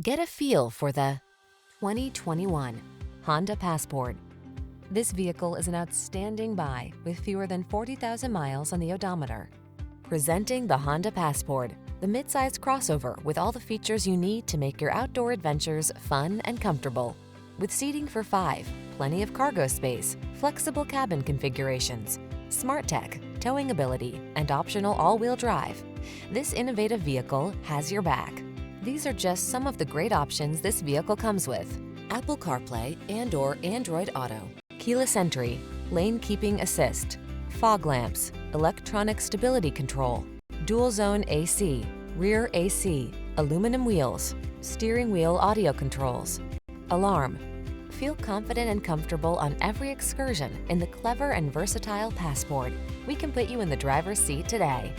Get a feel for the 2021 Honda Passport. This vehicle is an outstanding buy with fewer than 40,000 miles on the odometer. Presenting the Honda Passport, the midsize crossover with all the features you need to make your outdoor adventures fun and comfortable. With seating for 5, plenty of cargo space, flexible cabin configurations, smart tech, towing ability, and optional all-wheel drive, this innovative vehicle has your back. These are just some of the great options this vehicle comes with: Apple CarPlay and/or Android Auto, keyless entry, lane keeping assist, fog lamps, electronic stability control, dual zone AC, rear AC, aluminum wheels, steering wheel audio controls, alarm. Feel confident and comfortable on every excursion in the clever and versatile Passport. We can put you in the driver's seat today.